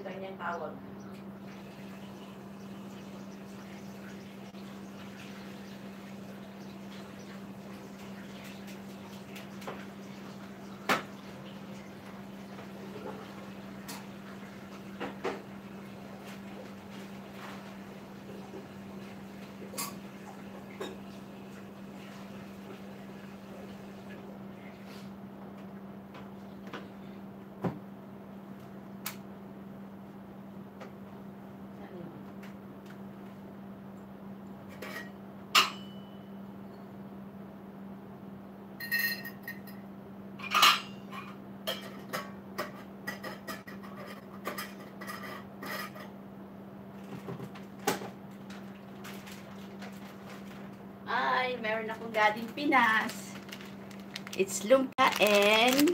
yung kanyang tawag. Ay, meron akong galing Pinas. It's lumpia and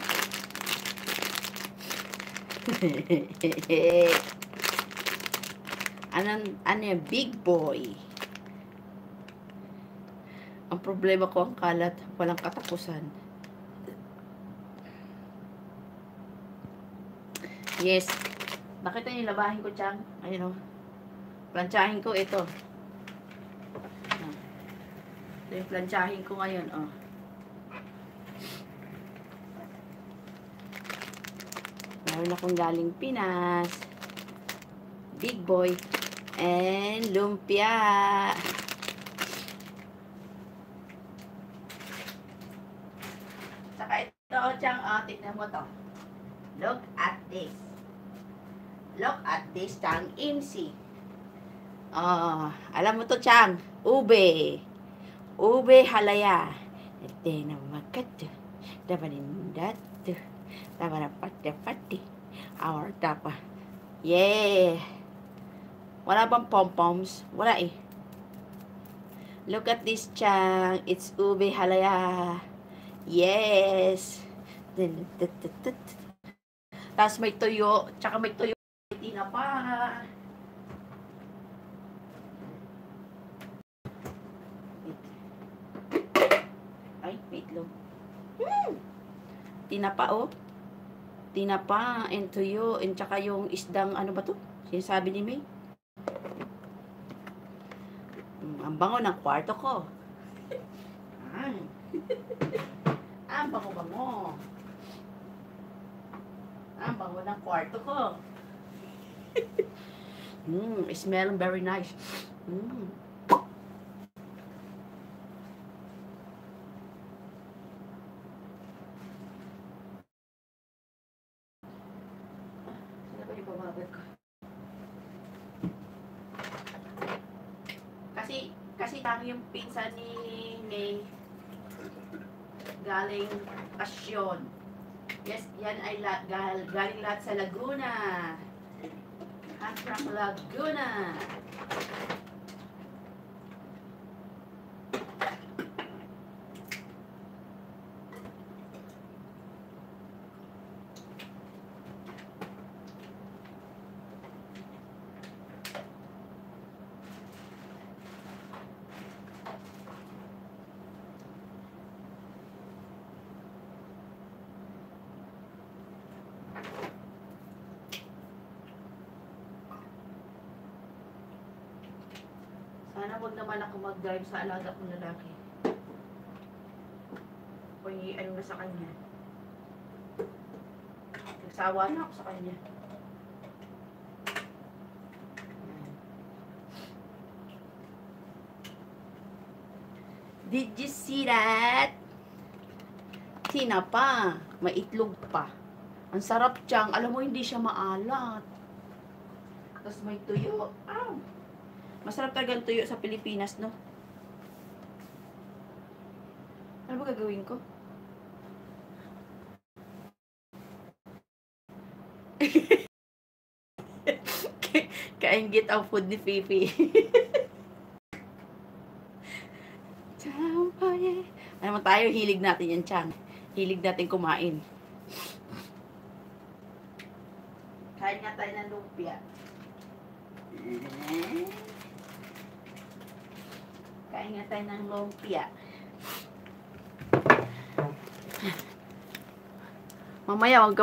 ano yung big boy. Ang problema ko ang kalat, walang katapusan. Yes. Bakit yung labahin ko, Chang? Ayun o. Plantsahin ko ito. Ito yung plantsahin ko ngayon, oh. Meron akong galing Pinas. Big boy. And lumpia. Saka ito, Chang, oh, tignan mo to. Look at this. Look at this, Chang Imsi. Oh, alam mo to, Chang. Ube. Ube halaya. Ito na makat. Dapanindat. Dapanapati. Our tapa. Yeah. Wala bang pom-poms? Wala eh. Look at this, Chang. It's ube halaya. Yes. Tapos may tuyo. Tsaka may tuyo. Hindi na pa. Ay, wait lang. Tinapa, oh. Tinapa and tuyo. And tsaka yung isdang, ano ba to? Sinasabi ni May. Ang bango ng kwarto ko. Ang bango-bango. Ang bango ng kwarto ko. It smells very nice. Kasi tangi yung pinsan ni May galing Pasyon. Yes, yan ay galing lahat sa Laguna. I'm from Laguna. Sana wag naman ako mag-drive sa alaga kong lalaki. O ano na sa kanya. Nagsawa na ako sa kanya. Did you see that? Tinapa. May itlog pa. Ang sarap, Chang. Alam mo, hindi siya maalat. Tapos may tuyo. Ow! Masarap talaga ang tuyo sa Pilipinas, no? Ano ba gagawin ko? Kainggit ang food ni Fifi. Champagne. Ano mo tayo, hilig natin yan, Chang. Hilig natin kumain. Kain nga tayo ng lumpia. Kain nga tayo ng lumpia. Mamaya, wag ka